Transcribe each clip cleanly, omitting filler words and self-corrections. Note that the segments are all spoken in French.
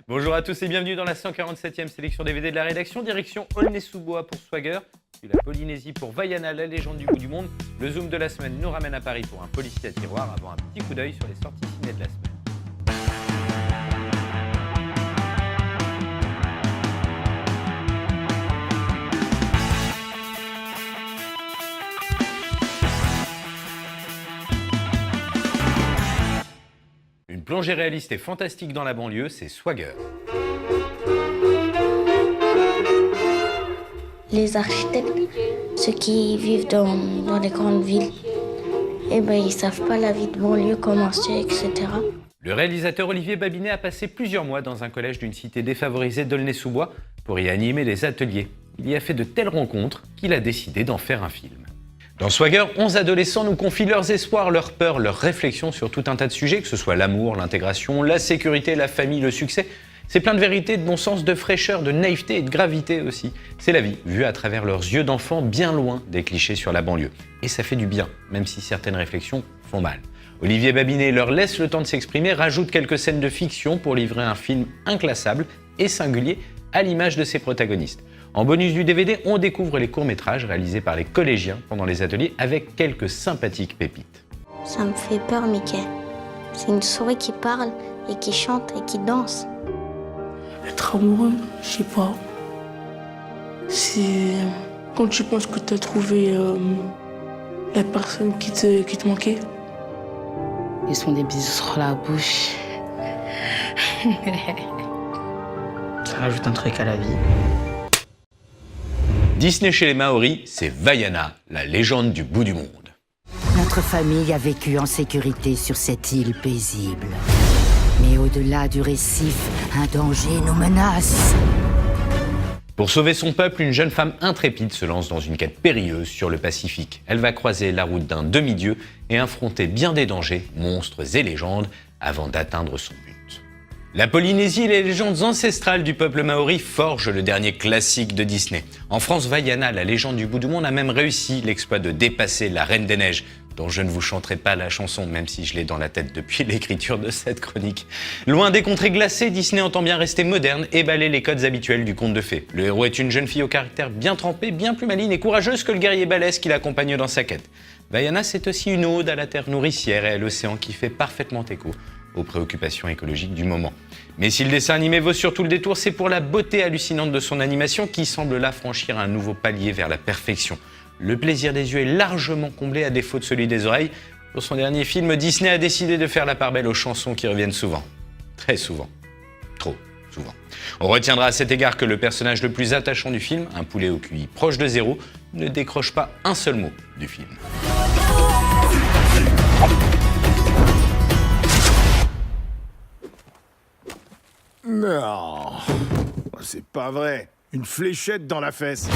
Bonjour à tous et bienvenue dans la 147e sélection DVD de la rédaction, direction Aulnay-sous-Bois pour Swagger, puis la Polynésie pour Vaiana, la légende du bout du monde. Le zoom de la semaine nous ramène à Paris pour un policier à tiroir avant un petit coup d'œil sur les sorties ciné de la semaine. Une plongée réaliste et fantastique dans la banlieue, c'est Swagger. Les architectes, ceux qui vivent dans les grandes villes, ils ne savent pas la vie de banlieue, comment c'est, etc. Le réalisateur Olivier Babinet a passé plusieurs mois dans un collège d'une cité défavorisée d'Aulnay-sous-Bois pour y animer les ateliers. Il y a fait de telles rencontres qu'il a décidé d'en faire un film. Dans Swagger, 11 adolescents nous confient leurs espoirs, leurs peurs, leurs réflexions sur tout un tas de sujets, que ce soit l'amour, l'intégration, la sécurité, la famille, le succès. C'est plein de vérité, de bon sens, de fraîcheur, de naïveté et de gravité aussi. C'est la vie, vue à travers leurs yeux d'enfants, bien loin des clichés sur la banlieue. Et ça fait du bien, même si certaines réflexions font mal. Olivier Babinet leur laisse le temps de s'exprimer, rajoute quelques scènes de fiction pour livrer un film inclassable et singulier à l'image de ses protagonistes. En bonus du DVD, on découvre les courts-métrages réalisés par les collégiens pendant les ateliers avec quelques sympathiques pépites. Ça me fait peur, Mickey. C'est une souris qui parle et qui chante et qui danse. Être amoureux, je sais pas. C'est quand tu penses que tu as trouvé la personne qui te manquait. Ils sont des bisous sur la bouche. Ça rajoute un truc à la vie. Disney chez les Maoris, c'est Vaiana, la légende du bout du monde. Notre famille a vécu en sécurité sur cette île paisible. Mais au-delà du récif, un danger nous menace. Pour sauver son peuple, une jeune femme intrépide se lance dans une quête périlleuse sur le Pacifique. Elle va croiser la route d'un demi-dieu et affronter bien des dangers, monstres et légendes avant d'atteindre son but. La Polynésie et les légendes ancestrales du peuple maori forgent le dernier classique de Disney. En France, Vaiana, la légende du bout du monde, a même réussi l'exploit de dépasser la Reine des Neiges, dont je ne vous chanterai pas la chanson, même si je l'ai dans la tête depuis l'écriture de cette chronique. Loin des contrées glacées, Disney entend bien rester moderne et balayer les codes habituels du conte de fées. Le héros est une jeune fille au caractère bien trempé, bien plus maligne et courageuse que le guerrier balèze qui l'accompagne dans sa quête. Vaiana, c'est aussi une ode à la terre nourricière et à l'océan qui fait parfaitement écho aux préoccupations écologiques du moment. Mais si le dessin animé vaut surtout le détour, c'est pour la beauté hallucinante de son animation qui semble là franchir un nouveau palier vers la perfection. Le plaisir des yeux est largement comblé à défaut de celui des oreilles. Pour son dernier film, Disney a décidé de faire la part belle aux chansons qui reviennent souvent. Très souvent. Trop souvent. On retiendra à cet égard que le personnage le plus attachant du film, un poulet au QI proche de 0, ne décroche pas un seul mot du film. Non, c'est pas vrai. Une fléchette dans la fesse.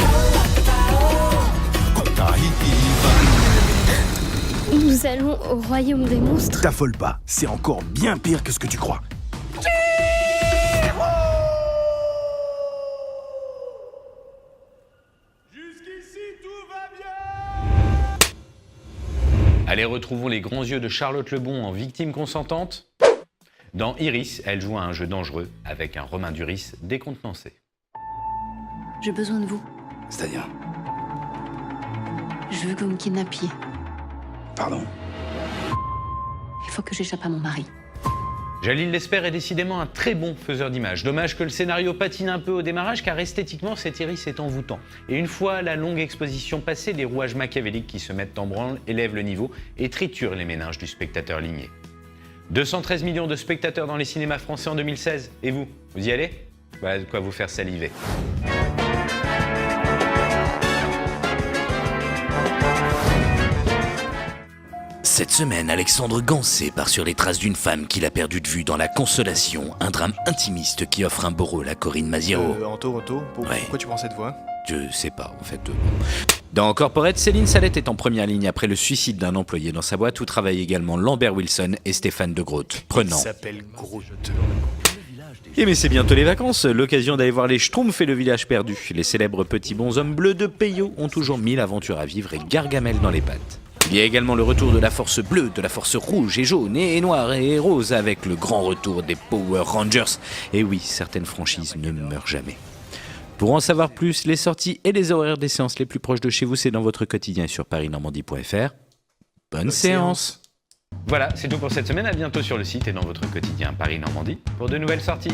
Nous allons au royaume des monstres. T'affole pas, c'est encore bien pire que ce que tu crois. Jusqu'ici, tout va bien. Allez, retrouvons les grands yeux de Charlotte Lebon en victime consentante. Dans Iris, elle joue à un jeu dangereux avec un Romain Duris décontenancé. J'ai besoin de vous. C'est-à-dire? Je veux que vous me kidnappiez. Pardon? Il faut que j'échappe à mon mari. Jalil Lesper est décidément un très bon faiseur d'images. Dommage que le scénario patine un peu au démarrage car esthétiquement cet Iris est envoûtant. Et une fois la longue exposition passée, les rouages machiavéliques qui se mettent en branle élèvent le niveau et triturent les méninges du spectateur ligné. 213 millions de spectateurs dans les cinémas français en 2016. Et vous y allez? Voilà de quoi vous faire saliver. Cette semaine, Alexandre Gancé part sur les traces d'une femme qu'il a perdue de vue dans La Consolation, un drame intimiste qui offre un beau rôle à Corinne Maziero. Anto, Ouais. Pourquoi tu prends cette voix? Je sais pas, en fait. Dans Corporate, Céline Salette est en première ligne après le suicide d'un employé dans sa boîte où travaillent également Lambert Wilson et Stéphane de Groot. Prenant. Il s'appelle Groot. Et mais c'est bientôt les vacances, l'occasion d'aller voir les Schtroumpfs et le village perdu. Les célèbres petits bonshommes bleus de Peyo ont toujours 1000 aventures à vivre et Gargamel dans les pattes. Il y a également le retour de la force bleue, de la force rouge et jaune et noire et rose avec le grand retour des Power Rangers. Et oui, certaines franchises ne meurent jamais. Pour en savoir plus, les sorties et les horaires des séances les plus proches de chez vous, c'est dans votre quotidien sur parisnormandie.fr. Bonne séance. Voilà, c'est tout pour cette semaine. À bientôt sur le site et dans votre quotidien Paris Normandie pour de nouvelles sorties.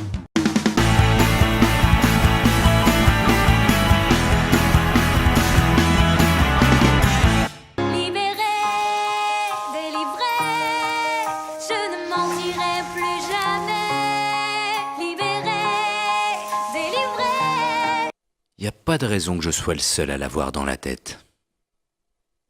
Il n'y a pas de raison que je sois le seul à l'avoir dans la tête.